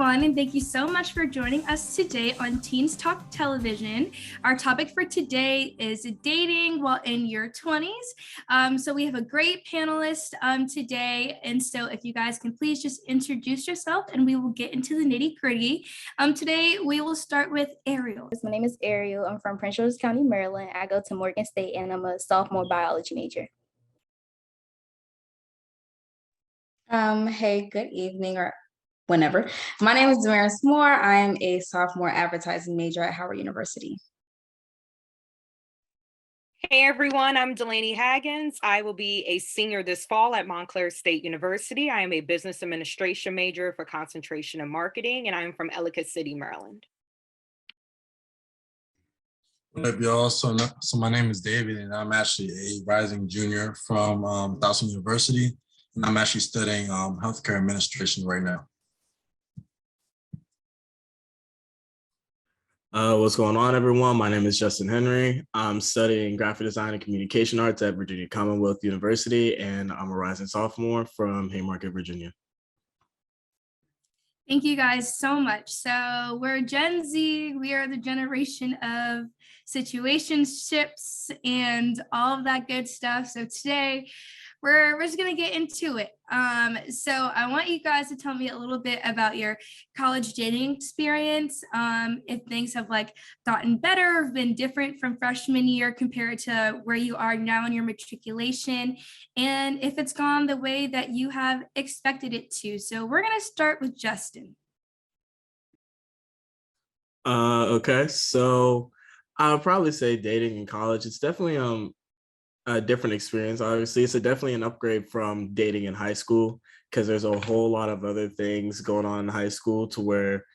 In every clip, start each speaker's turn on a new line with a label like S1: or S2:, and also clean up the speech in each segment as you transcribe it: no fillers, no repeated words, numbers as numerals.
S1: everyone, and thank you so much for joining us today on Teens Talk Television. Our topic for today is dating while in your 20s. So we have a great panelist today, and so if you guys can please just introduce yourself and we will get into the nitty-gritty. Today we will start with Ariel.
S2: My name is Ariel. I'm from Prince George's County, Maryland. I go to Morgan State and I'm a sophomore biology major.
S3: Hey, good evening or whenever. My name is Damaris Moore. I am a sophomore advertising major at Howard University.
S4: Hey everyone, I'm Delaney Haggins. I will be a senior this fall at Montclair State University. I am a business administration major for concentration in marketing, and I'm from Ellicott City, Maryland.
S5: What up, y'all? So my name is David, and I'm actually a rising junior from Towson University, and I'm actually studying healthcare administration right now.
S6: What's going on, everyone? My name is Justin Henry. I'm studying graphic design and communication arts at Virginia Commonwealth University, and I'm a rising sophomore from Haymarket, Virginia.
S1: Thank you guys so much. So we're Gen Z. We are the generation of situationships and all of that good stuff. So today we're just going to get into it. So I want you guys to tell me a little bit about your college dating experience. If things have gotten better or been different from freshman year compared to where you are now in your matriculation, and if it's gone the way that you have expected it to. So we're going to start with Justin.
S6: Okay, so I'll probably say dating in college, it's definitely a different experience. Obviously, it's definitely an upgrade from dating in high school, because there's a whole lot of other things going on in high school, to where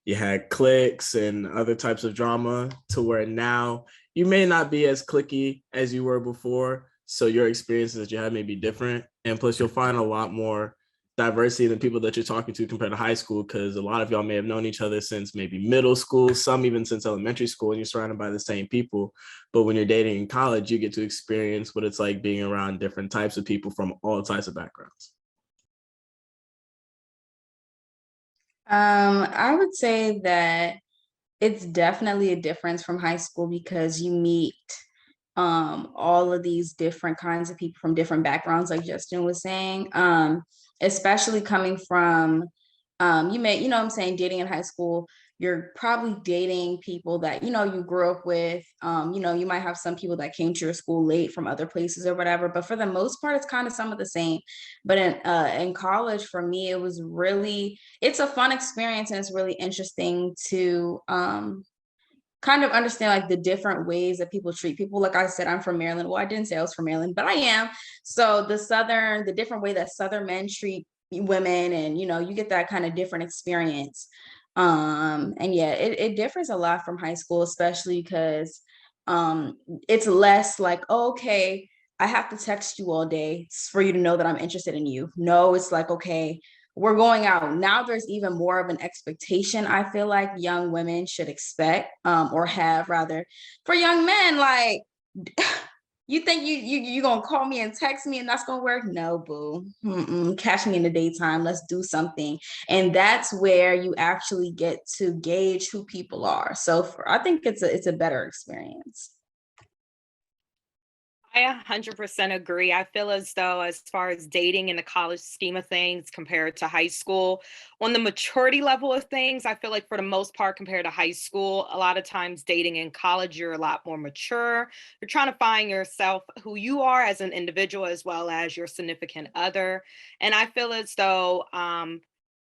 S6: you had cliques and other types of drama, to where now you may not be as cliquey as you were before. So your experiences that you have may be different. And plus you'll find a lot more diversity in the people that you're talking to compared to high school, because a lot of y'all may have known each other since maybe middle school, some even since elementary school, and you're surrounded by the same people. But when you're dating in college, you get to experience what it's like being around different types of people from all types of backgrounds.
S3: I would say that it's definitely a difference from high school, because you meet all of these different kinds of people from different backgrounds, like Justin was saying, especially coming from, what I'm saying, dating in high school, you're probably dating people that, you grew up with, you might have some people that came to your school late from other places or whatever, but for the most part, it's kind of some of the same. But in college, for me, it's a fun experience, and it's really interesting to, kind of understand the different ways that people treat people. Like I said, I'm from Maryland. Well, I didn't say I was from Maryland, but I am. So the different way that Southern men treat women, and you get that kind of different experience. And yeah, it differs a lot from high school, especially because it's less like, oh, okay, I have to text you all day for you to know that I'm interested in you. No, it's like, okay, we're going out. Now there's even more of an expectation, I feel like young women should expect, or have rather, for young men. Like, you think you gonna call me and text me and that's gonna work? No, boo. Catch me in the daytime. Let's do something. And that's where you actually get to gauge who people are. So I think it's a better experience.
S4: I 100% agree. I feel as though, as far as dating in the college scheme of things compared to high school, on the maturity level of things, I feel like for the most part, compared to high school, a lot of times dating in college, you're a lot more mature. You're trying to find yourself, who you are as an individual, as well as your significant other. And I feel as though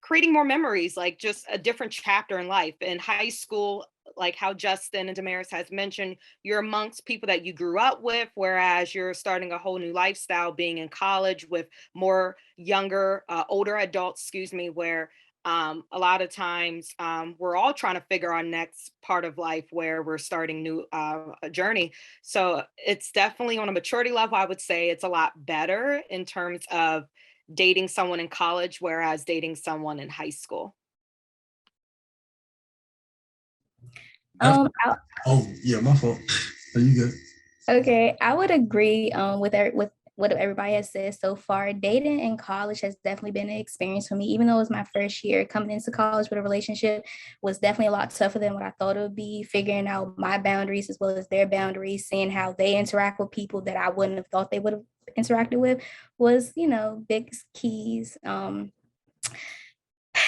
S4: creating more memories, like just a different chapter in life. In high school, like how Justin and Damaris has mentioned, you're amongst people that you grew up with, whereas you're starting a whole new lifestyle being in college with more older adults, where a lot of times we're all trying to figure our next part of life where we're starting new a journey. So it's definitely, on a maturity level, I would say it's a lot better in terms of dating someone in college, whereas dating someone in high school.
S5: Oh yeah, my fault. Are you good?
S2: Okay, I would agree with what everybody has said so far, dating in college has definitely been an experience for me. Even though it was my first year, coming into college with a relationship was definitely a lot tougher than what I thought it would be, figuring out my boundaries as well as their boundaries, seeing how they interact with people that I wouldn't have thought they would have interacted with was, big keys.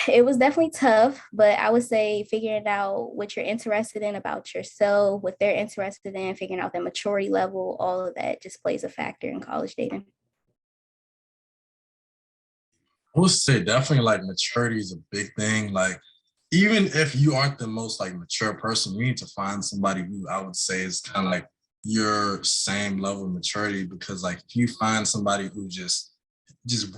S2: It was definitely tough, but I would say figuring out what you're interested in about yourself, what they're interested in, figuring out their maturity level, all of that just plays a factor in college dating.
S5: I would say definitely like maturity is a big thing. Like, even if you aren't the most like mature person, you need to find somebody who I would say is kind of like your same level of maturity. Because like if you find somebody who just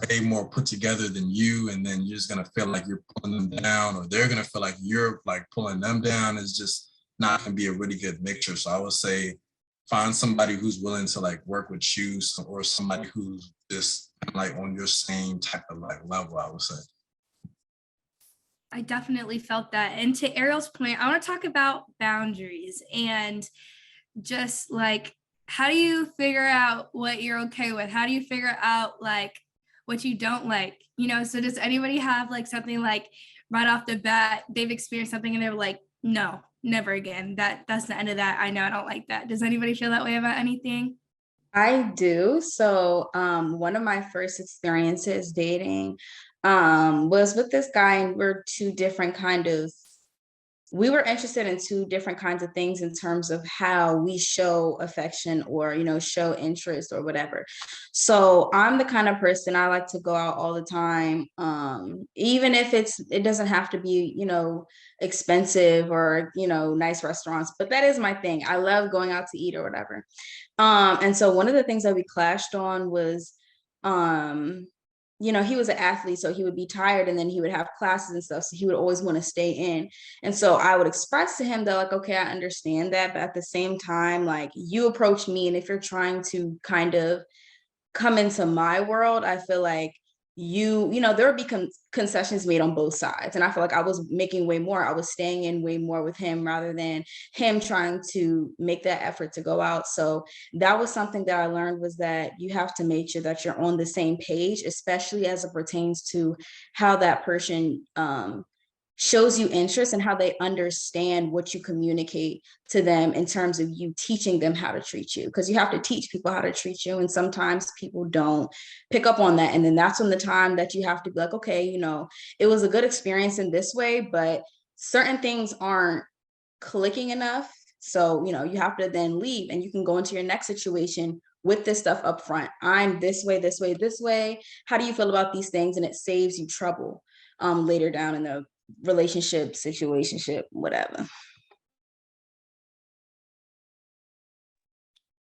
S5: way more put together than you, and then you're just gonna feel like you're pulling them down, or they're gonna feel like you're like pulling them down, is just not gonna be a really good mixture. So I would say find somebody who's willing to like work with you, or somebody who's just like on your same type of like level, I would say.
S1: I definitely felt that. And to Ariel's point, I want to talk about boundaries and just like, how do you figure out what you're okay with? How do you figure out like what you don't like? So does anybody have like something like right off the bat, they've experienced something and they're like, no, never again. That's the end of that. I know I don't like that. Does anybody feel that way about anything?
S3: I do. So one of my first experiences dating was with this guy, and we were interested in two different kinds of things in terms of how we show affection, or show interest or whatever. So I'm the kind of person, I like to go out all the time, even if it doesn't have to be expensive, or nice restaurants, but that is my thing. I love going out to eat or whatever. And so one of the things that we clashed on was, he was an athlete, so he would be tired, and then he would have classes and stuff. So he would always want to stay in. And so I would express to him that, like, okay, I understand that, but at the same time, like, you approach me, and if you're trying to kind of come into my world, I feel like there would be concessions made on both sides. And I feel like I was making way more. I was staying in way more with him rather than him trying to make that effort to go out. So that was something that I learned, was that you have to make sure that you're on the same page, especially as it pertains to how that person shows you interest, and how they understand what you communicate to them in terms of you teaching them how to treat you. Because you have to teach people how to treat you, and sometimes people don't pick up on that. And then that's when the time that you have to be like, okay, it was a good experience in this way, but certain things aren't clicking enough. So, you have to then leave, and you can go into your next situation with this stuff up front. I'm this way, this way, this way. How do you feel about these things? And it saves you trouble later down in the relationship, situationship, whatever.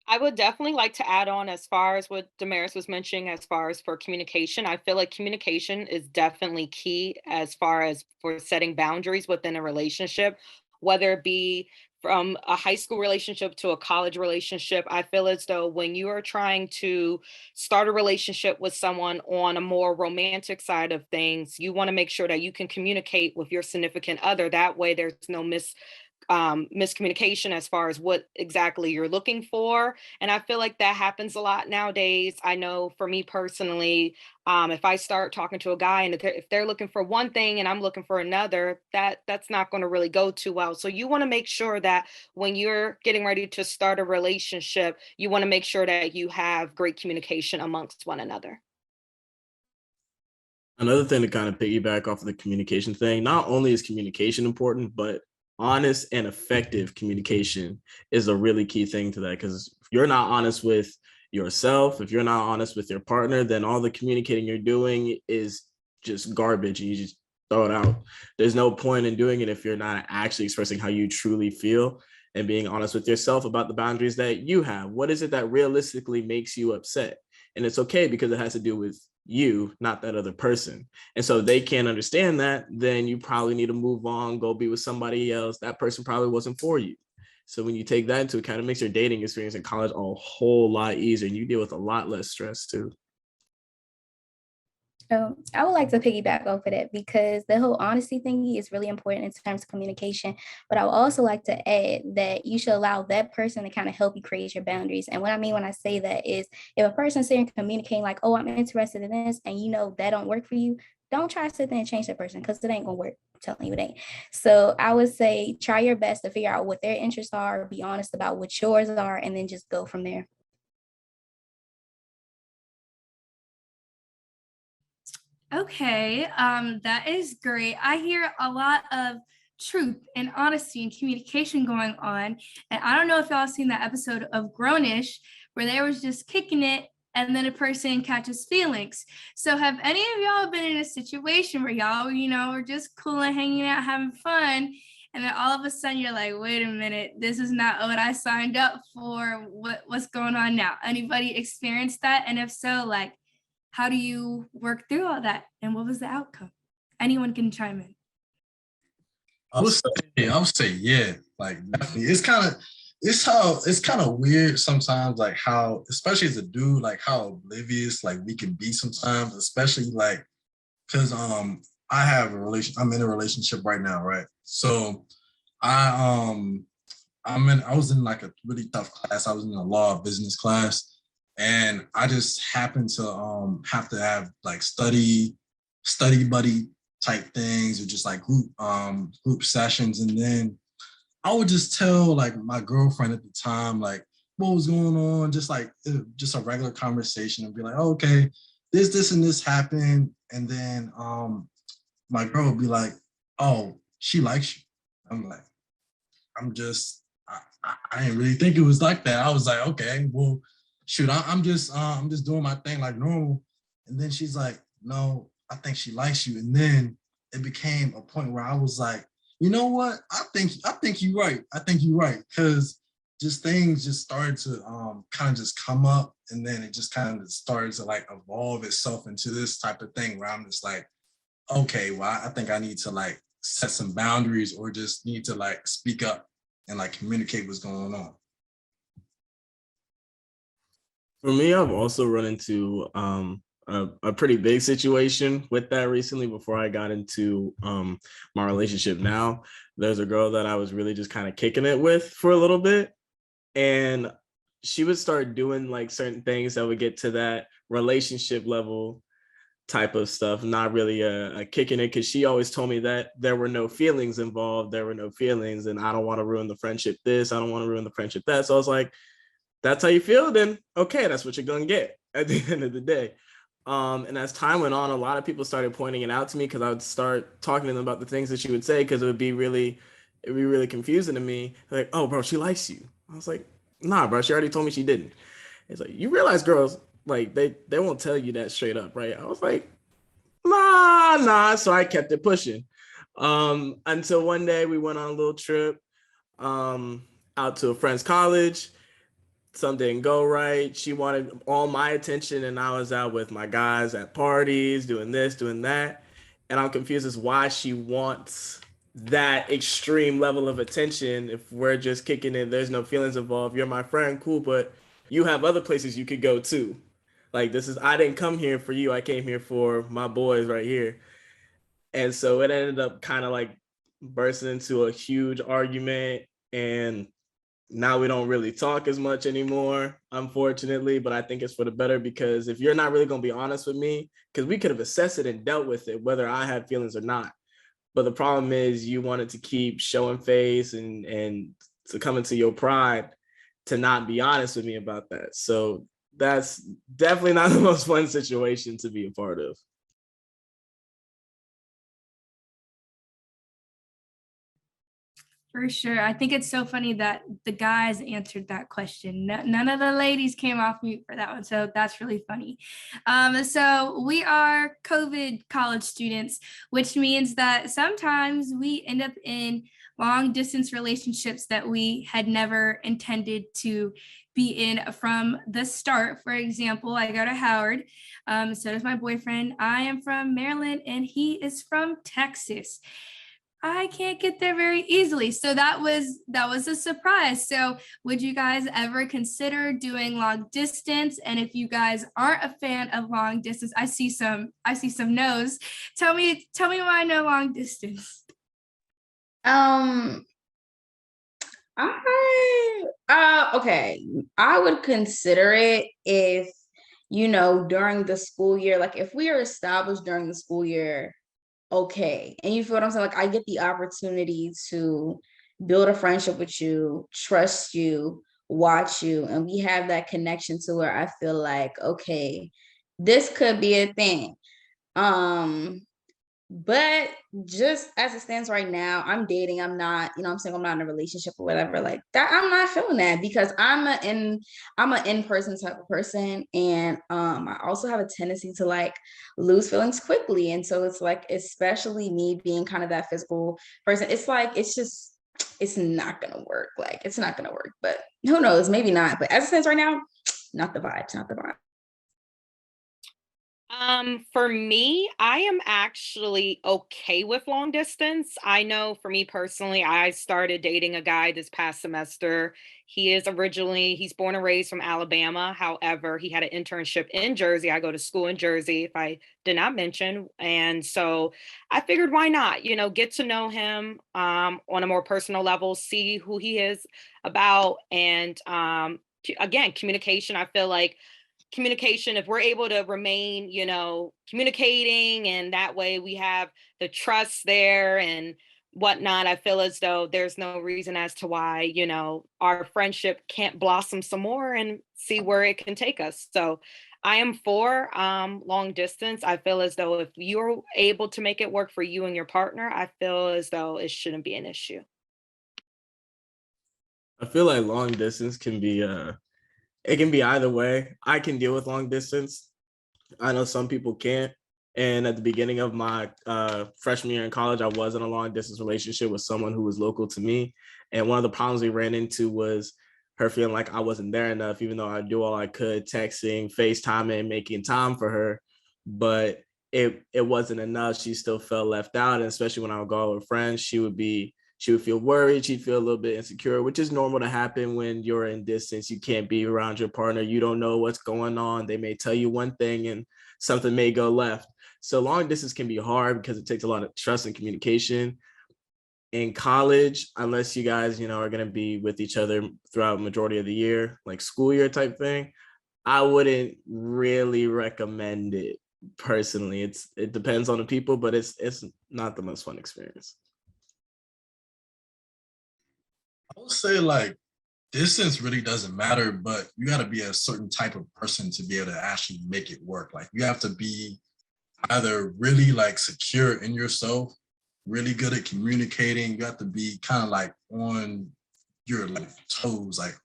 S4: I would definitely like to add on, as far as what Damaris was mentioning, as far as for communication. I feel like communication is definitely key as far as for setting boundaries within a relationship, whether it be from a high school relationship to a college relationship. I feel as though when you are trying to start a relationship with someone on a more romantic side of things, you want to make sure that you can communicate with your significant other. That way there's no miscommunication as far as what exactly you're looking for. And I feel like that happens a lot nowadays. I know for me personally, if I start talking to a guy, and if they're looking for one thing and I'm looking for another, that's not going to really go too well. So you want to make sure that when you're getting ready to start a relationship, you want to make sure that you have great communication amongst one another.
S6: Another thing to kind of piggyback off of the communication thing, not only is communication important, but honest and effective communication is a really key thing to that. Because if you're not honest with yourself, if you're not honest with your partner, then all the communicating you're doing is just garbage, and you just throw it out. There's no point in doing it if you're not actually expressing how you truly feel and being honest with yourself about the boundaries that you have. What is it that realistically makes you upset? And it's okay, because it has to do with you, not that other person. And so if they can't understand that, then you probably need to move on, go be with somebody else. That person probably wasn't for you. So when you take that into account, it makes your dating experience in college a whole lot easier, and you deal with a lot less stress too.
S2: So I would like to piggyback off of that because the whole honesty thingy is really important in terms of communication. But I would also like to add that you should allow that person to kind of help you create your boundaries. And what I mean when I say that is if a person's sitting communicating like, oh, I'm interested in this, and you know that don't work for you, don't try to sit there and change that person because it ain't gonna work. I'm telling you it ain't. So I would say try your best to figure out what their interests are, be honest about what yours are, and then just go from there.
S1: Okay, that is great. I hear a lot of truth and honesty and communication going on. And I don't know if y'all seen that episode of Grownish where they was just kicking it and then a person catches feelings. So have any of y'all been in a situation where y'all, are just cool and hanging out, having fun, and then all of a sudden you're like, wait a minute, this is not what I signed up for. What's going on now? Anybody experienced that? And if so, like, how do you work through all that? And what was the outcome? Anyone can chime in.
S5: I would say, yeah, like definitely. It's kind of weird sometimes, like how, especially as a dude, like how oblivious like we can be sometimes, especially like because I'm in a relationship right now, right? So I I was in like a really tough class. I was in a law of business class, and I just happened to have to have like study buddy type things or just like group sessions. And then I would just tell like my girlfriend at the time like what was going on, just a regular conversation, and be like, oh, okay, this and this happened. And then my girl would be like, oh, she likes you. I'm like, I didn't really think it was like that. I was like, okay, well, shoot, I'm just doing my thing like normal. And then she's like, no, I think she likes you. And then it became a point where I was like, you know what? I think you're right. I think you're right. Cause just things just started to kind of just come up, and then it just kind of started to like evolve itself into this type of thing where I'm just like, okay, well, I think I need to like set some boundaries or just need to like speak up and like communicate what's going on.
S6: For me, I've also run into a pretty big situation with that recently before I got into my relationship now. There's a girl that I was really just kind of kicking it with for a little bit. And she would start doing like certain things that would get to that relationship level type of stuff, not really a kicking it, because she always told me that there were no feelings involved. There were no feelings, and I don't want to ruin the friendship this. I don't want to ruin the friendship that. So I was like, that's how you feel, then okay, that's what you're gonna get at the end of the day. And as time went on, a lot of people started pointing it out to me because I would start talking to them about the things that she would say, because it'd be really confusing to me. Like, oh, bro, she likes you. I was like, nah, bro, she already told me she didn't. It's like, you realize girls, like they won't tell you that straight up, right? I was like, nah. So I kept it pushing. Until one day we went on a little trip out to a friend's college. Something didn't go right. She wanted all my attention, and I was out with my guys at parties, doing this, doing that. And I'm confused as why she wants that extreme level of attention if we're just kicking it. There's no feelings involved. You're my friend, cool, but you have other places you could go to. Like, I didn't come here for you. I came here for my boys right here. And so it ended up kind of like bursting into a huge argument, and now we don't really talk as much anymore, unfortunately, but I think it's for the better, because if you're not really going to be honest with me, because we could have assessed it and dealt with it, whether I had feelings or not. But the problem is you wanted to keep showing face and succumbing to your pride to not be honest with me about that. So that's definitely not the most fun situation to be a part of.
S1: For sure. I think it's so funny that the guys answered that question. None of the ladies came off mute for that one. So that's really funny. So we are COVID college students, which means that sometimes we end up in long distance relationships that we had never intended to be in from the start. For example, I go to Howard. So does my boyfriend. I am from Maryland and he is from Texas. I can't get there very easily. So that was a surprise. So would you guys ever consider doing long distance? And if you guys aren't a fan of long distance, I see some no's. Tell me why no long distance.
S3: I okay. I would consider it if, during the school year, like if we are established during the school year, okay. And you feel what I'm saying? Like I get the opportunity to build a friendship with you, trust you, watch you, and we have that connection to where I feel like, okay, this could be a thing. But just as it stands right now, I'm dating. I'm not, I'm saying I'm not in a relationship or whatever like that. I'm not feeling that because I'm an in-person type of person. And I also have a tendency to like lose feelings quickly. And so it's like, especially me being kind of that physical person, it's like it's not gonna work. Like it's not gonna work. But who knows? Maybe not. But as it stands right now, not the vibe, not the vibe.
S4: For me, I am actually okay with long distance. I know for me personally, I started dating a guy this past semester. He's born and raised from Alabama. However, he had an internship in Jersey. I go to school in Jersey, if I did not mention. And so I figured why not, get to know him on a more personal level, see who he is about. And again, communication, I feel like communication, if we're able to remain communicating, and that way we have the trust there and whatnot, I feel as though there's no reason as to why our friendship can't blossom some more and see where it can take us. So I am for long distance. I feel as though if you're able to make it work for you and your partner, I feel as though it shouldn't be an issue.
S6: I feel like long distance can be it can be either way. I can deal with long distance. I know some people can't. And at the beginning of my freshman year in college, I was in a long distance relationship with someone who was local to me. And one of the problems we ran into was her feeling like I wasn't there enough, even though I do all I could, texting, FaceTiming, making time for her. But it wasn't enough. She still felt left out. And especially when I would go out with friends, she would feel worried. She'd feel a little bit insecure, which is normal to happen when you're in distance. You can't be around your partner. You don't know what's going on. They may tell you one thing and something may go left. So long distance can be hard because it takes a lot of trust and communication. In college, unless you guys, are going to be with each other throughout the majority of the year, like school year type thing, I wouldn't really recommend it personally. It depends on the people, but it's not the most fun experience.
S5: I would say like distance really doesn't matter, but you got to be a certain type of person to be able to actually make it work. Like you have to be either really like secure in yourself, really good at communicating. You have to be kind of like on your like toes, like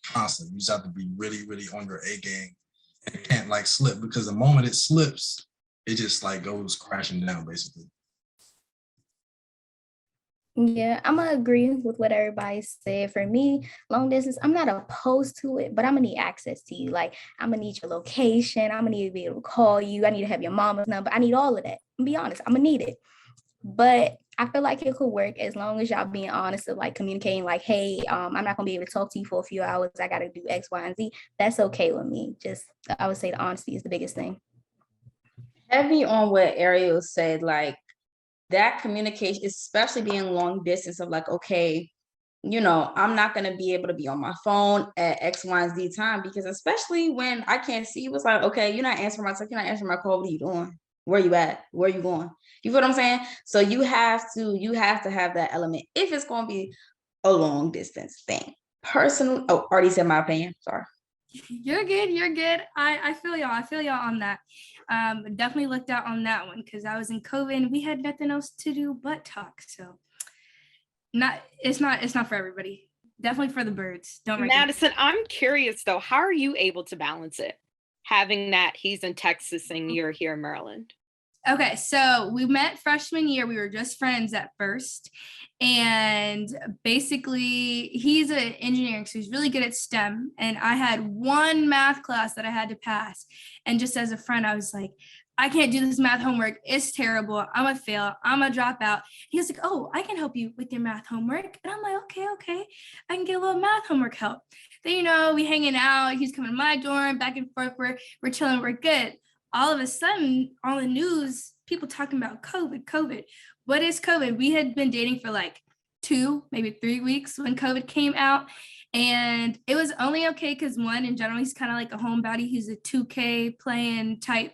S5: constant. You just have to be really, really on your A game. And it can't like slip because the moment it slips, it just like goes crashing down basically.
S2: Yeah, I'm gonna agree with what everybody said. For me, long distance, I'm not opposed to it, but I'm gonna need access to you. Like, I'm gonna need your location. I'm gonna need to be able to call you. I need to have your mama's number. I need all of that. I'm be honest, I'm gonna need it. But I feel like it could work as long as y'all being honest of like communicating, like, hey, I'm not gonna be able to talk to you for a few hours. I gotta do X, Y, and Z. That's okay with me. Just I would say the honesty is the biggest thing.
S3: Heavy on what Ariel said, like that communication, especially being long distance of like, okay, I'm not going to be able to be on my phone at X, Y, and Z time because especially when I can't see you, it's like, okay, you're not answering my text, you're not answering my call. What are you doing? Where you at? Where you going? You feel what I'm saying? So you have to have that element if it's going to be a long distance thing. Personally, already said my opinion. Sorry.
S1: You're good. I feel y'all. I feel y'all on that. Definitely looked out on that one because I was in COVID and we had nothing else to do but talk. So it's not for everybody. Definitely for the birds. Don't recommend.
S4: Madison, I'm curious though, how are you able to balance it? Having that he's in Texas and you're here in Maryland.
S1: Okay, so we met freshman year. We were just friends at first. And basically, he's an engineering, so he's really good at STEM. And I had one math class that I had to pass. And just as a friend, I was like, I can't do this math homework. It's terrible. I'm gonna fail. I'm gonna drop out. He was like, oh, I can help you with your math homework. And I'm like, okay. I can get a little math homework help. Then, we hanging out. He's coming to my dorm, back and forth. We're chilling. We're good. All of a sudden, on the news, people talking about COVID. What is COVID? We had been dating for like 2, maybe 3 weeks when COVID came out. And it was only okay because one, in general, he's kind of like a homebody. He's a 2K playing type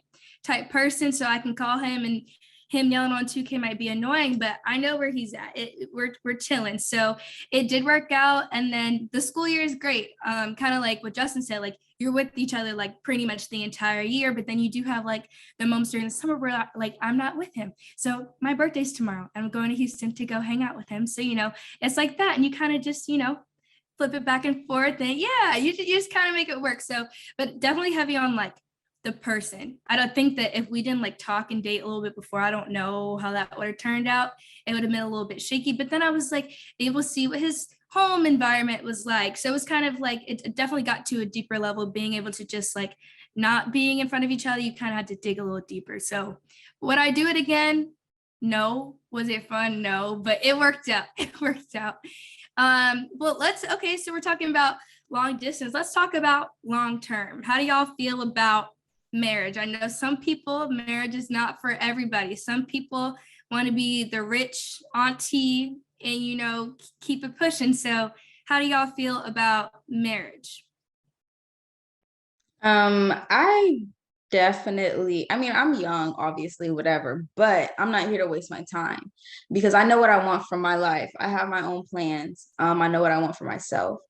S1: person. So I can call him, and him yelling on 2K might be annoying, but I know where he's at. We're chilling. So it did work out. And then the school year is great. Kind of like what Justin said, like you're with each other like pretty much the entire year, but then you do have like the moments during the summer where like I'm not with him. So my birthday's tomorrow and I'm going to Houston to go hang out with him. So, it's like that. And you kind of just, flip it back and forth, and you just kind of make it work. So, but definitely heavy on like the person. I don't think that if we didn't like talk and date a little bit before, I don't know how that would have turned out. It would have been a little bit shaky, but then I was like able to see what his home environment was like. So it was kind of like, it definitely got to a deeper level, being able to just like not being in front of each other. You kind of had to dig a little deeper. So would I do it again? No. Was it fun? No, but it worked out. Well, so we're talking about long distance. Let's talk about long term. How do y'all feel about marriage? I know some people, marriage is not for everybody. Some people want to be the rich auntie and, keep it pushing. So how do y'all feel about marriage?
S3: I definitely, I'm young, obviously, whatever, but I'm not here to waste my time because I know what I want from my life. I have my own plans. I know what I want for myself.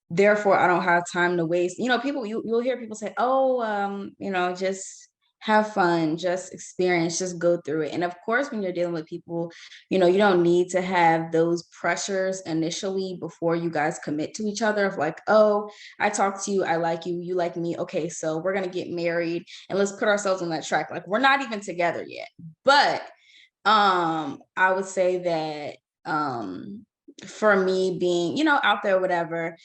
S3: Therefore, I don't have time to waste. People, you'll hear people say, oh, just have fun, just experience, just go through it. And of course, when you're dealing with people, you don't need to have those pressures initially before you guys commit to each other of like, oh, I talk to you, I like you, you like me. Okay, so we're going to get married and let's put ourselves on that track. Like we're not even together yet. But I would say that for me being, out there, whatever,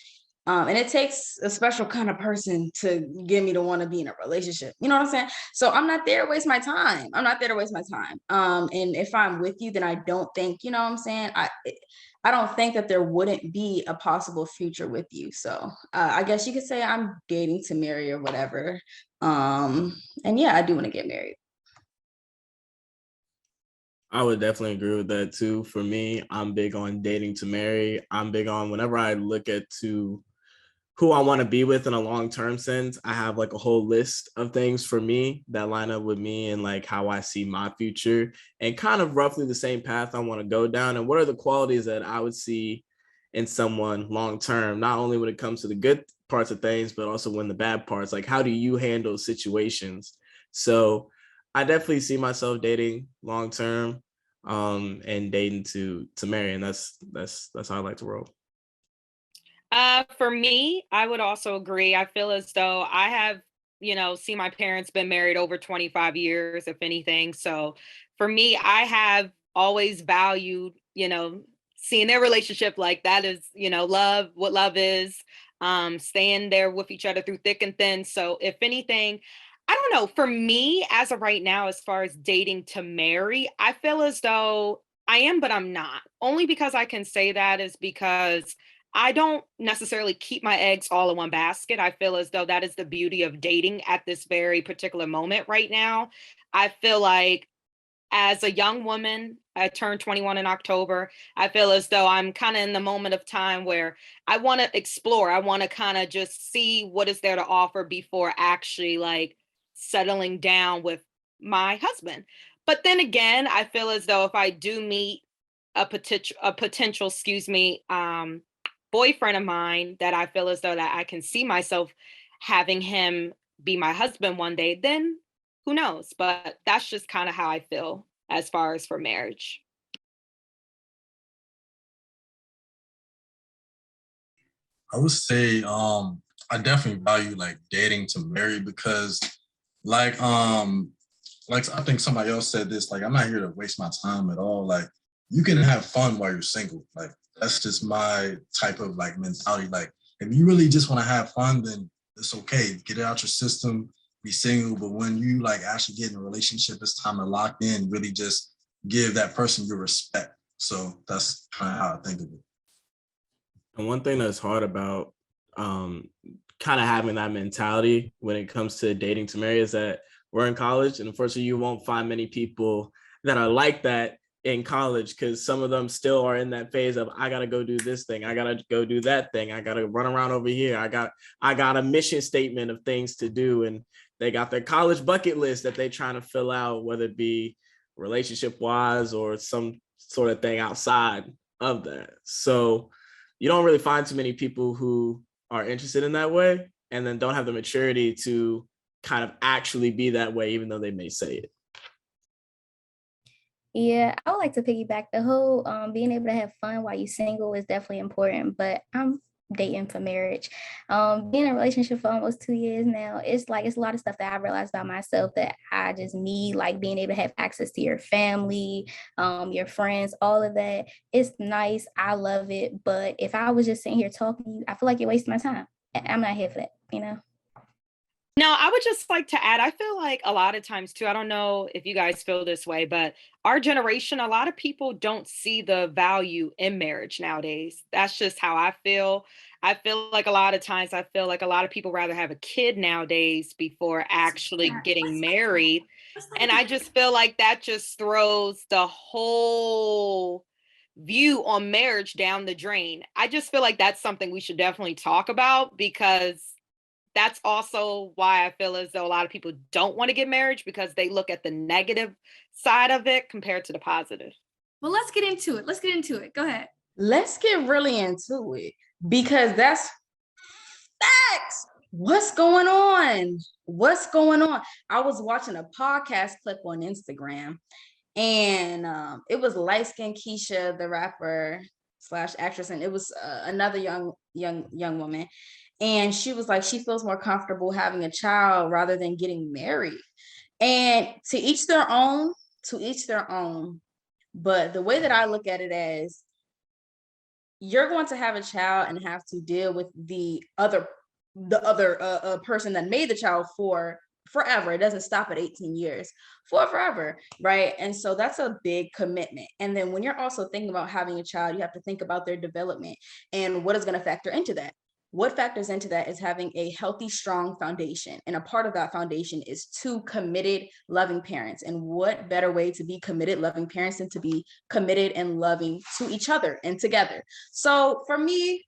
S3: and it takes a special kind of person to get me to want to be in a relationship. You know what I'm saying? So I'm not there to waste my time. And if I'm with you, then I don't think, you know what I'm saying? I don't think that there wouldn't be a possible future with you. So I guess you could say I'm dating to marry or whatever. And yeah, I do want to get married.
S6: I would definitely agree with that too. For me, I'm big on dating to marry. I'm big on whenever I look at who I want to be with in a long-term sense, I have like a whole list of things for me that line up with me and like how I see my future and kind of roughly the same path I want to go down. And what are the qualities that I would see in someone long-term, not only when it comes to the good parts of things, but also when the bad parts, like how do you handle situations? So I definitely see myself dating long-term and dating to marry. And that's how I like to roll.
S4: For me, I would also agree. I feel as though I have, seen my parents been married over 25 years, if anything. So for me, I have always valued, seeing their relationship like that is, love, what love is, staying there with each other through thick and thin. So if anything, I don't know, for me, as of right now, as far as dating to marry, I feel as though I am, but I'm not. Only because I can say that is because I don't necessarily keep my eggs all in one basket. I feel as though that is the beauty of dating at this very particular moment right now. I feel like as a young woman, I turned 21 in October. I feel as though I'm kind of in the moment of time where I want to explore. I want to kind of just see what is there to offer before actually like settling down with my husband. But then again, I feel as though if I do meet a potential, boyfriend of mine that I feel as though that I can see myself having him be my husband one day, then who knows? But that's just kind of how I feel as far as for marriage.
S5: I would say I definitely value like dating to marry because like like I think somebody else said this, like I'm not here to waste my time at all. Like you can have fun while you're single. Like that's just my type of like mentality. Like if you really just want to have fun, then it's okay. Get it out your system, be single, but when you like actually get in a relationship, it's time to lock in, really just give that person your respect. So that's kind of how I think of it.
S6: And one thing that's hard about kind of having that mentality when it comes to dating to marry is that we're in college, and unfortunately you won't find many people that are like that in college, because some of them still are in that phase of, I gotta go do this thing, I gotta go do that thing, I gotta run around over here, I got a mission statement of things to do, and they got their college bucket list that they're trying to fill out, whether it be relationship wise or some sort of thing outside of that. So you don't really find too many people who are interested in that way and then don't have the maturity to kind of actually be that way, even though they may say it.
S2: Yeah, I would like to piggyback the whole being able to have fun while you're single is definitely important, but I'm dating for marriage. Being in a relationship for almost 2 years now, it's like it's a lot of stuff that I realized about myself that I just need, like being able to have access to your family, your friends, all of that. It's nice. I love it. But if I was just sitting here talking to you, I feel like you're wasting my time. I'm not here for that, you know?
S4: No, I would just like to add, I feel like a lot of times too, I don't know if you guys feel this way, but our generation, a lot of people don't see the value in marriage nowadays. That's just how I feel. I feel like a lot of times, I feel like a lot of people rather have a kid nowadays before actually getting married. And I just feel like that just throws the whole view on marriage down the drain. I just feel like that's something we should definitely talk about, because that's also why I feel as though a lot of people don't want to get married, because they look at the negative side of it compared to the positive.
S1: Well, let's get into it. Let's get into it. Go ahead.
S3: Let's get really into it, because that's facts. What's going on? What's going on? I was watching a podcast clip on Instagram, and it was light skinned Keisha, the rapper slash actress, and it was another young woman. And she was like, she feels more comfortable having a child rather than getting married. And to each their own, to each their own. But the way that I look at it as, you're going to have a child and have to deal with the other person that made the child for forever. It doesn't stop at 18 years, for forever, right? And so that's a big commitment. And then when you're also thinking about having a child, you have to think about their development and what is going to factor into that. What factors into that is having a healthy, strong foundation. And a part of that foundation is two committed, loving parents. And what better way to be committed, loving parents than to be committed and loving to each other and together. So for me,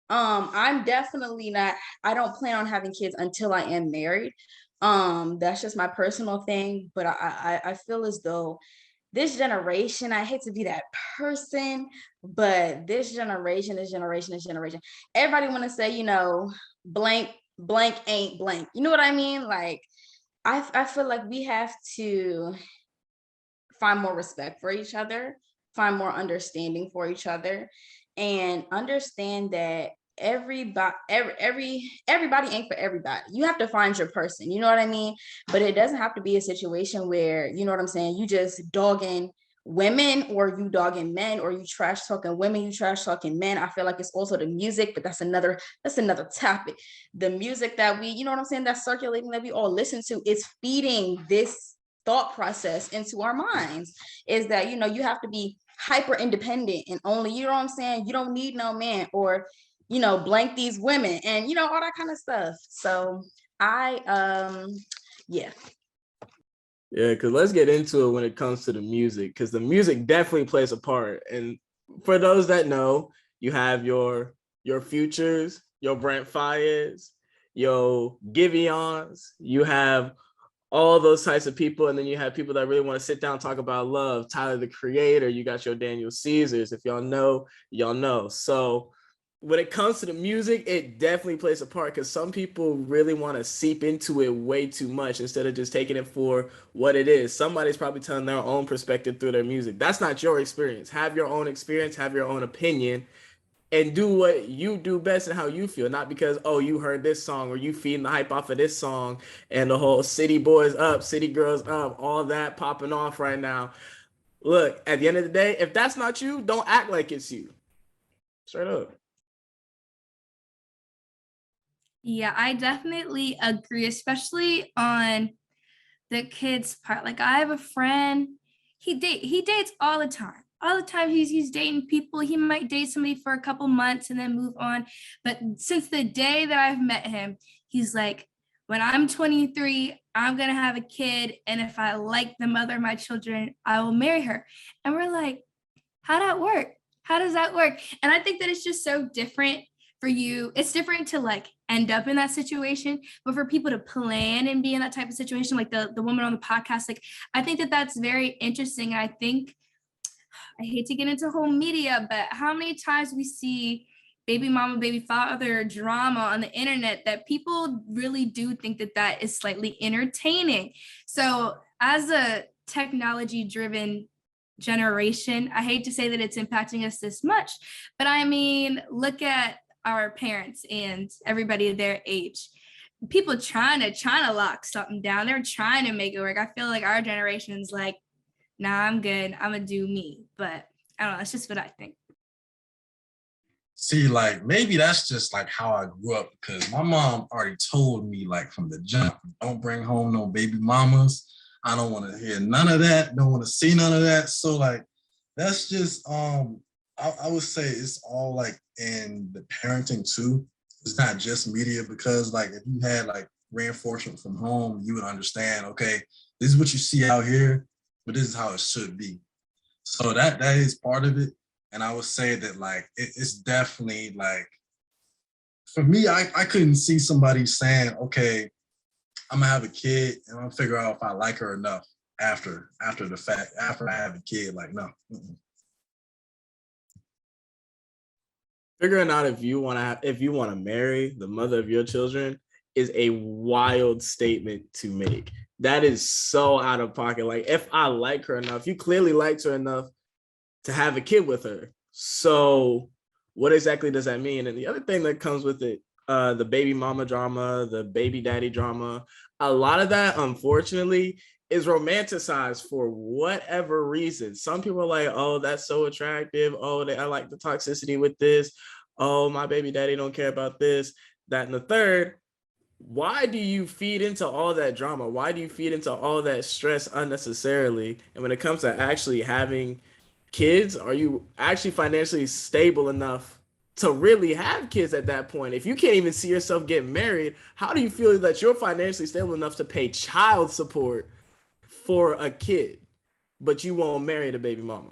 S3: I'm definitely not, I don't plan on having kids until I am married. That's just my personal thing. But I feel as though this generation, I hate to be that person, but this generation, everybody want to say, blank ain't blank. You know what I mean? Like, I feel like we have to find more respect for each other, find more understanding for each other, and understand that everybody ain't for everybody. You have to find your person, you know what I mean? But it doesn't have to be a situation where, you know what I'm saying, you just dogging women, or you dogging men, or you trash talking women, you trash talking men. I feel like it's also the music, but that's another topic. The music that we, you know what I'm saying, that's circulating, that we all listen to, is feeding this thought process into our minds, is that, you have to be hyper independent and only, you know what I'm saying, you don't need no man, or blank these women, and all that kind of stuff. So yeah,
S6: because let's get into it when it comes to the music, because the music definitely plays a part. And for those that know, you have your Futures, your Brent Fayez, your Giveons, you have all those types of people, and then you have people that really want to sit down and talk about love. Tyler, the Creator, you got your Daniel Caesars. If y'all know, y'all know. So when it comes to the music, it definitely plays a part, because some people really want to seep into it way too much instead of just taking it for what it is. Somebody's probably telling their own perspective through their music. That's not your experience. Have your own experience, have your own opinion, and do what you do best and how you feel. Not because, oh, you heard this song, or you feeding the hype off of this song, and the whole city boys up, city girls up, all that popping off right now. Look, at the end of the day, if that's not you, don't act like it's you. Straight up.
S1: Yeah, I definitely agree, especially on the kids part. Like I have a friend, he dates all the time. All the time he's dating people. He might date somebody for a couple months and then move on. But since the day that I've met him, he's like, when I'm 23, I'm gonna have a kid. And if I like the mother of my children, I will marry her. And we're like, how'd that work? How does that work? And I think that it's just so different for you. It's different to like end up in that situation, but for people to plan and be in that type of situation, like the woman on the podcast, like I think that that's very interesting. And I think I hate to get into whole media, but how many times we see baby mama, baby father drama on the internet that people really do think that that is slightly entertaining. So as a technology driven generation, I hate to say that it's impacting us this much, but I mean, look at our parents and everybody their age. People trying to lock something down. They're trying to make it work. I feel like our generation's like, nah, I'm good. I'm gonna do me. But I don't know. It's just what I think.
S5: See, like maybe that's just like how I grew up because my mom already told me like from the jump, don't bring home no baby mamas. I don't want to hear none of that. Don't want to see none of that. So like that's just I would say it's all like in the parenting too. It's not just media because like if you had like reinforcement from home, you would understand, okay, this is what you see out here, but this is how it should be. So that is part of it. And I would say that like it's definitely like for me, I couldn't see somebody saying, okay, I'm gonna have a kid and I'm gonna figure out if I like her enough after the fact, after I have a kid. Like, no. Mm-mm.
S6: Figuring out if you want to marry the mother of your children is a wild statement to make. That is so out of pocket. Like if I like her enough, you clearly liked her enough to have a kid with her. So what exactly does that mean? And the other thing that comes with it, the baby mama drama, the baby daddy drama, a lot of that, unfortunately, is romanticized for whatever reason. Some people are like, oh, that's so attractive. Oh, I like the toxicity with this. Oh, my baby daddy don't care about this, that, and the third. Why do you feed into all that drama? Why do you feed into all that stress unnecessarily? And when it comes to actually having kids, are you actually financially stable enough to really have kids at that point? If you can't even see yourself getting married, how do you feel that you're financially stable enough to pay child support for a kid, but you won't marry the baby mama?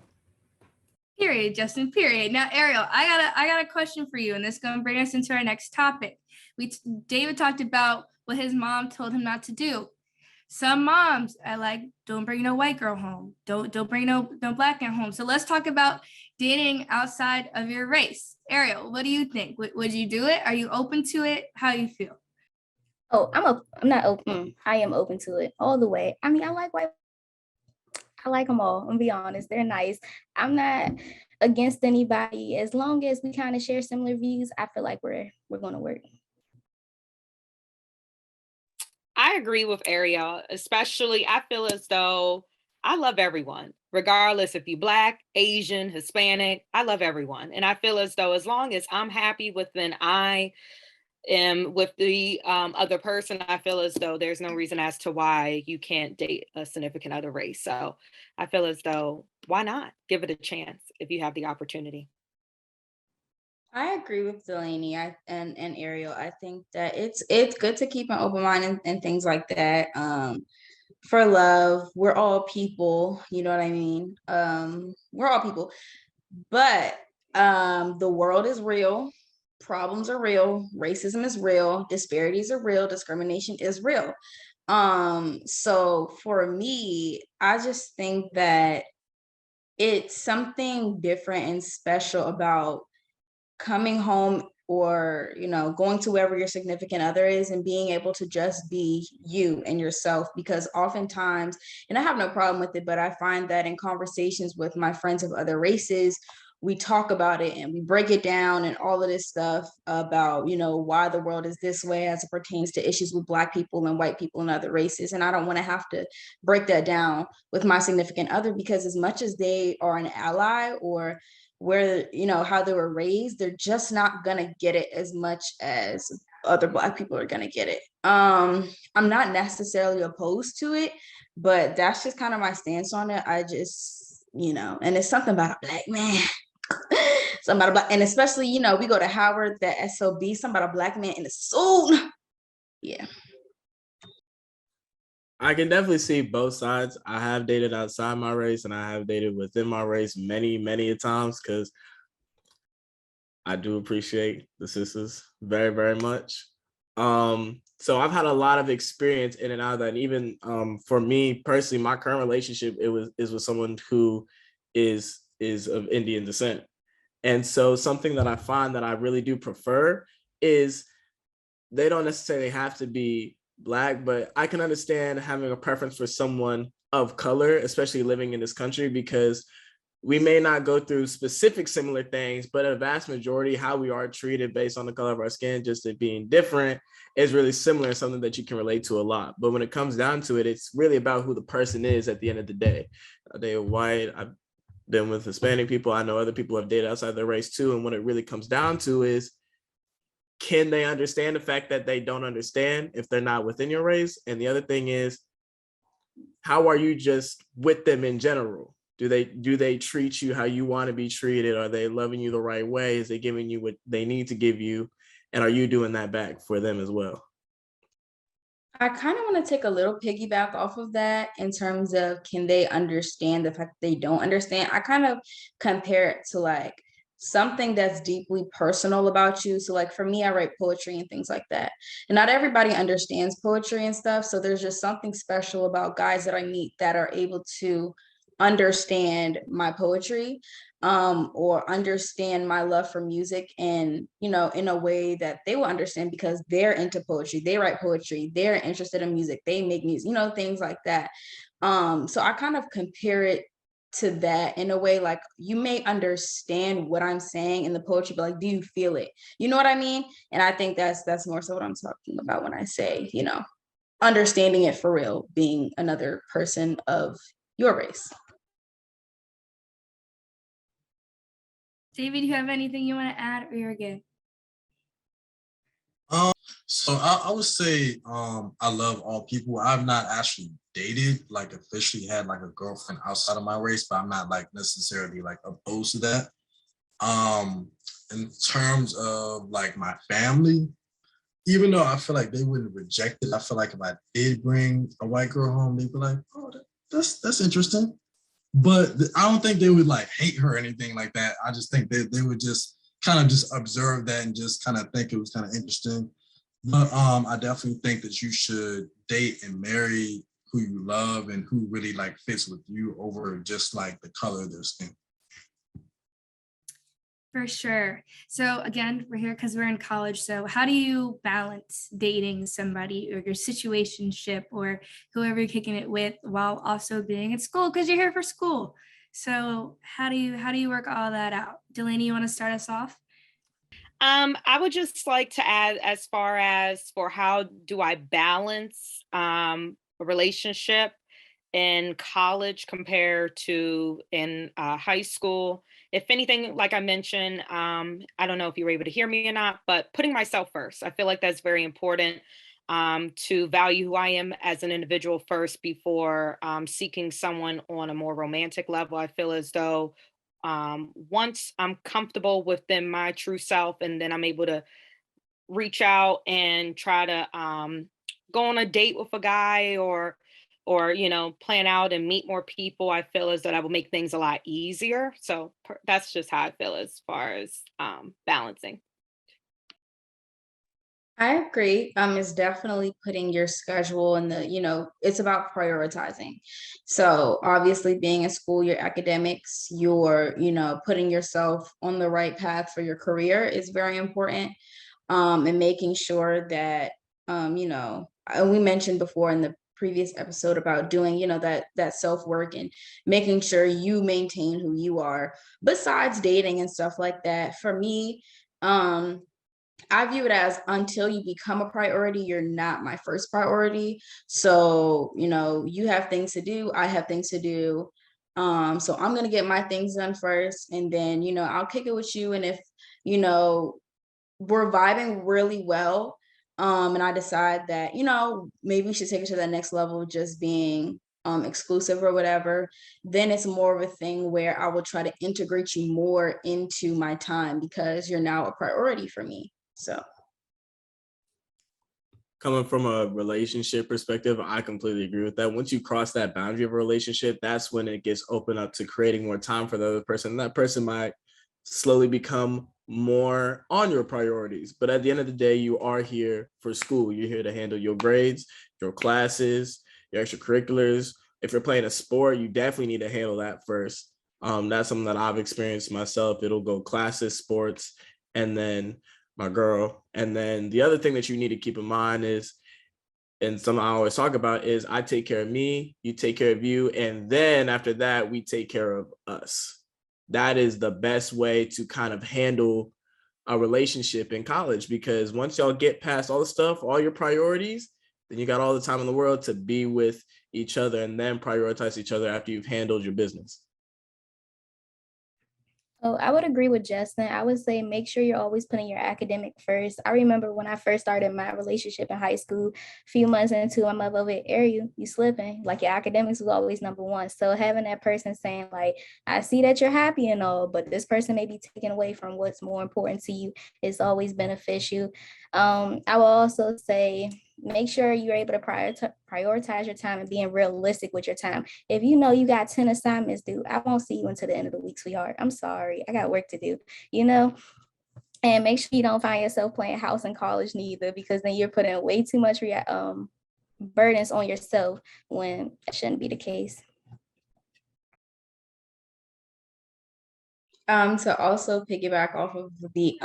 S1: Period, Justin. Period. Now, Ariel, I got a question for you, and this is gonna bring us into our next topic. David talked about what his mom told him not to do. Some moms are like, don't bring no white girl home. Don't bring no black girl home. So let's talk about dating outside of your race. Ariel, what do you think? Would you do it? Are you open to it? How do you feel?
S2: Oh, I'm not open. I am open to it all the way. I mean, I like them all. I'm gonna be honest, they're nice. I'm not against anybody as long as we kind of share similar views. I feel like we're gonna work.
S4: I agree with Ariel, especially I feel as though I love everyone, regardless if you Black, Asian, Hispanic, I love everyone. And I feel as though as long as I'm happy with then I am with the other person, I feel as though there's no reason as to why you can't date a significant other race. So I feel as though why not give it a chance if you have the opportunity.
S3: I agree with Delaney and Ariel. I think that it's good to keep an open mind and things like that. For love, we're all people, you know what I mean? We're all people. But the world is real, problems are real, racism is real, disparities are real, discrimination is real. So for me, I just think that it's something different and special about coming home or going to wherever your significant other is and being able to just be you and yourself, because oftentimes, and I have no problem with it, but I find that in conversations with my friends of other races, we talk about it and we break it down and all of this stuff about why the world is this way as it pertains to issues with Black people and white people and other races. And I don't want to have to break that down with my significant other, because as much as they are an ally or where how they were raised, they're just not gonna get it as much as other Black people are gonna get it. I'm not necessarily opposed to it, but that's just kind of my stance on it. I just, and it's something about a Black man. Something about a Black, and especially, we go to Howard, that SOB, something about a Black man in a suit. Yeah.
S6: I can definitely see both sides. I have dated outside my race and I have dated within my race many, many times because I do appreciate the sisters very, very much. So I've had a lot of experience in and out of that. And even for me personally, my current relationship is with someone who is of Indian descent. And so something that I find that I really do prefer is they don't necessarily have to be Black, but I can understand having a preference for someone of color, especially living in this country, because we may not go through specific similar things, but a vast majority, how we are treated based on the color of our skin, just it being different, is really similar and something that you can relate to a lot. But when it comes down to it, it's really about who the person is at the end of the day. Are they white? I've been with Hispanic people. I know other people have dated outside their race too. And what it really comes down to is, can they understand the fact that they don't understand if they're not within your race? And the other thing is, how are you just with them in general? Do they treat you how you want to be treated? Are they loving you the right way? Is they giving you what they need to give you? And are you doing that back for them as well?
S3: I kind of want to take a little piggyback off of that in terms of, can they understand the fact that they don't understand? I kind of compare it to like something that's deeply personal about you. So like for me, I write poetry and things like that. And not everybody understands poetry and stuff. So there's just something special about guys that I meet that are able to understand my poetry, or understand my love for music, and in a way that they will understand because they're into poetry, they write poetry, they're interested in music, they make music, things like that. So I kind of compare it to that in a way, like you may understand what I'm saying in the poetry, but like, do you feel it? You know what I mean? And I think that's more so what I'm talking about when I say, understanding it for real, being another person of your race.
S1: David, do you have anything you want to add, or you're good?
S5: So I would say I love all people. I've not actually dated, like officially had like a girlfriend outside of my race, but I'm not like necessarily like opposed to that. In terms of like my family, even though I feel like they wouldn't reject it, I feel like if I did bring a white girl home, they'd be like, "Oh, that's interesting." But I don't think they would like hate her or anything like that. I just think they would just kind of just observe that and just kind of think it was kind of interesting. But I definitely think that you should date and marry who you love and who really like fits with you over just like the color of their skin.
S1: For sure. So again, we're here because we're in college. So how do you balance dating somebody or your situationship or whoever you're kicking it with while also being at school? Because you're here for school. So how do you work all that out? Delaney, you want to start us off?
S4: I would just like to add, as far as for how do I balance a relationship in college compared to in high school. If anything, like I mentioned, I don't know if you were able to hear me or not, but putting myself first. I feel like that's very important, to value who I am as an individual first before seeking someone on a more romantic level. I feel as though once I'm comfortable within my true self, and then I'm able to reach out and try to go on a date with a guy, or plan out and meet more people, I feel as that I will make things a lot easier. So that's just how I feel as far as balancing.
S3: I agree. It's definitely putting your schedule and it's about prioritizing. So obviously being in school, your academics, your, putting yourself on the right path for your career is very important. And making sure that, we mentioned before in the previous episode about doing, that self-work and making sure you maintain who you are besides dating and stuff like that. For me, I view it as, until you become a priority, you're not my first priority. So, you have things to do, I have things to do. So I'm going to get my things done first, and then, I'll kick it with you. And if, we're vibing really well, and I decide that, maybe we should take it to the next level, just being exclusive or whatever, then it's more of a thing where I will try to integrate you more into my time because you're now a priority for me. So
S6: coming from a relationship perspective, I completely agree with that. Once you cross that boundary of a relationship, that's when it gets open up to creating more time for the other person. And that person might slowly become more on your priorities. But at the end of the day, you are here for school. You're here to handle your grades, your classes, your extracurriculars. If you're playing a sport, you definitely need to handle that first. That's something that I've experienced myself. It'll go classes, sports, and then my girl. And then the other thing that you need to keep in mind is, and something I always talk about, is I take care of me, you take care of you, and then after that, we take care of us. That is the best way to kind of handle a relationship in college, because once y'all get past all the stuff, all your priorities, then you got all the time in the world to be with each other and then prioritize each other after you've handled your business.
S2: Oh, I would agree with Justin. I would say make sure you're always putting your academic first. I remember when I first started my relationship in high school, a few months into it, my mother over you slipping. Like your academics was always number one. So having that person saying like, I see that you're happy and all, but this person may be taken away from what's more important to you is always beneficial. I will also say make sure you're able to prioritize your time and being realistic with your time. If you know you got 10 assignments due, I won't see you until the end of the week, sweetheart. I'm sorry. I got work to do, and make sure you don't find yourself playing house in college neither, because then you're putting way too much burdens on yourself when that shouldn't be the case.
S3: To also piggyback off of the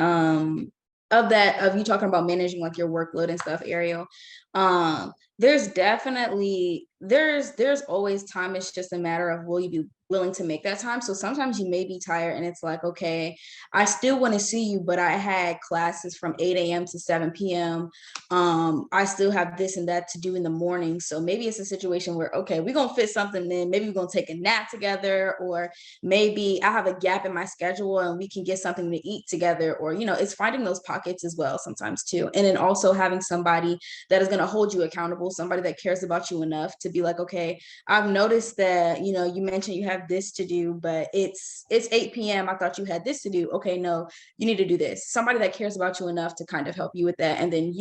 S3: of you talking about managing like your workload and stuff, Ariel, there's definitely there's always time. It's just a matter of will you be willing to make that time. So sometimes you may be tired and it's like, okay, I still want to see you, but I had classes from 8 a.m. to 7 p.m. I still have this and that to do in the morning. So maybe it's a situation where, okay, we're gonna fit something in. Maybe we're gonna take a nap together, or maybe I have a gap in my schedule and we can get something to eat together, or it's finding those pockets as well sometimes too. And then also having somebody that is going to hold you accountable, somebody that cares about you enough to be like, okay, I've noticed that you mentioned you have this to do, but it's 8 p.m. I thought you had this to do. Okay, no, you need to do this. Somebody that cares about you enough to kind of help you with that. And then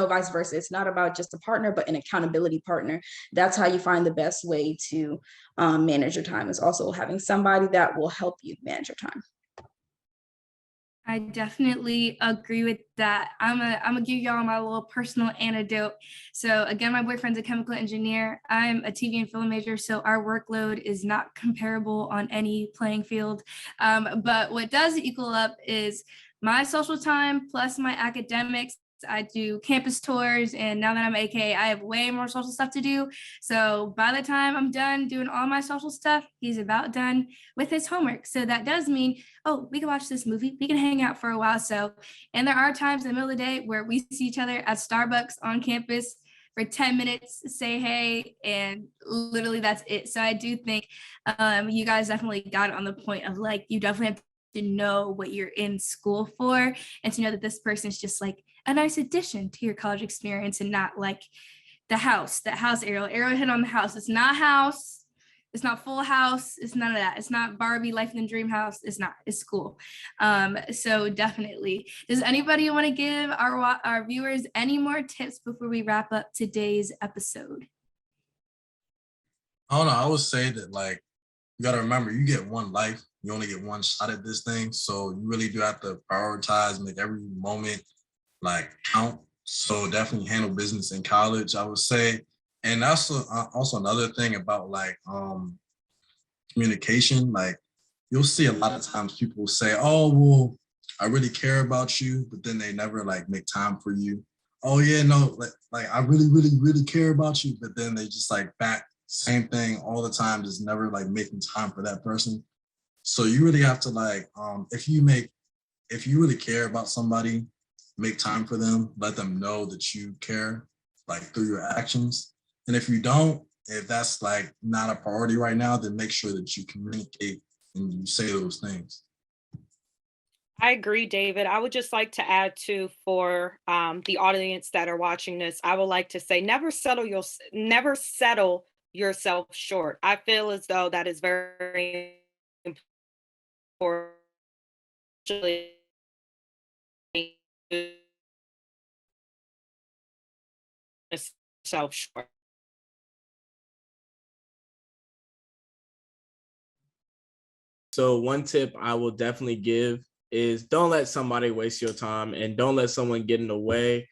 S3: vice versa. It's not about just a partner, but an accountability partner. That's how you find the best way to manage your time, is also having somebody that will help you manage your time.
S1: I definitely agree with that. I'm gonna give y'all my little personal anecdote. So again, my boyfriend's a chemical engineer. I'm a TV and film major, so our workload is not comparable on any playing field. But what does equal up is my social time plus my academics. I do campus tours, and now that I'm AKA, I have way more social stuff to do. So by the time I'm done doing all my social stuff, he's about done with his homework. So that does mean, oh, we can watch this movie, we can hang out for a while. So, and there are times in the middle of the day where we see each other at Starbucks on campus for 10 minutes, say hey, and literally that's it. So I do think you guys definitely got it on the point of like, you definitely have to know what you're in school for, and to know that this person is just like a nice addition to your college experience, and not like the house. Ariel hit on the house. It's not house. It's not Full House. It's none of that. It's not Barbie Life in the Dream House. It's not. It's school. So definitely. Does anybody want to give our viewers any more tips before we wrap up today's episode?
S5: I don't know. I would say that like you got to remember, you get one life. You only get one shot at this thing, so you really do have to prioritize, make every moment like count. So definitely handle business in college, I would say. And that's also another thing about like communication. Like you'll see a lot of times people say, "Oh, well, I really care about you," but then they never like make time for you. Oh yeah, no, like I really, really, really care about you, but then they just like back same thing all the time, just never like making time for that person. So you really have to like if you really care about somebody, make time for them, let them know that you care, like through your actions. And if you don't, if that's like not a priority right now, then make sure that you communicate and you say those things.
S4: I agree, David. I would just like to add to for the audience that are watching this. I would like to say, never settle yourself short. I feel as though that is very important. Yourself short.
S6: So one tip I will definitely give is don't let somebody waste your time and don't let someone get in the way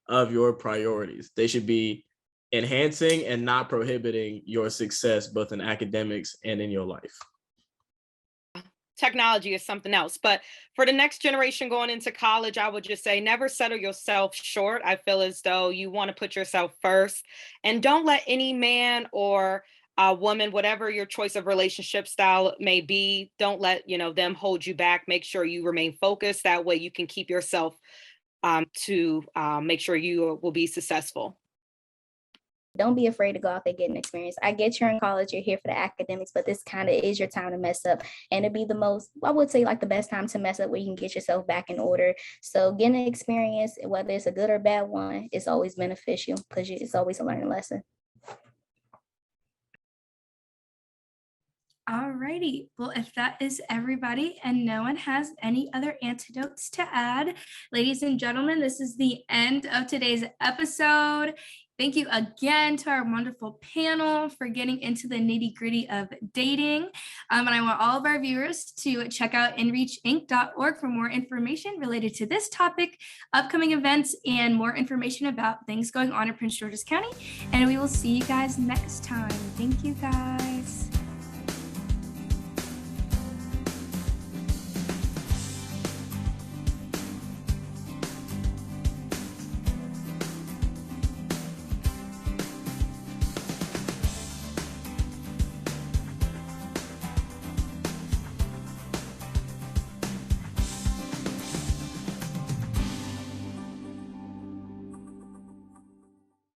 S6: of your priorities. They should be enhancing and not prohibiting your success, both in academics and in your life.
S4: Technology is something else. But for the next generation going into college, I would just say never settle yourself short. I feel as though you want to put yourself first and don't let any man or a woman, whatever your choice of relationship style may be, don't let them hold you back. Make sure you remain focused. That way you can keep yourself to make sure you will be successful.
S2: Don't be afraid to go out there, get an experience. I get you're in college, you're here for the academics, but this kind of is your time to mess up. And it'd be the most, I would say, like the best time to mess up where you can get yourself back in order. So getting an experience, whether it's a good or bad one, it's always beneficial because it's always a learning lesson.
S1: Alrighty. Well, if that is everybody and no one has any other antidotes to add, ladies and gentlemen, this is the end of today's episode. Thank you again to our wonderful panel for getting into the nitty-gritty of dating. And I want all of our viewers to check out inreachinc.org for more information related to this topic, upcoming events, and more information about things going on in Prince George's County. And we will see you guys next time. Thank you, guys.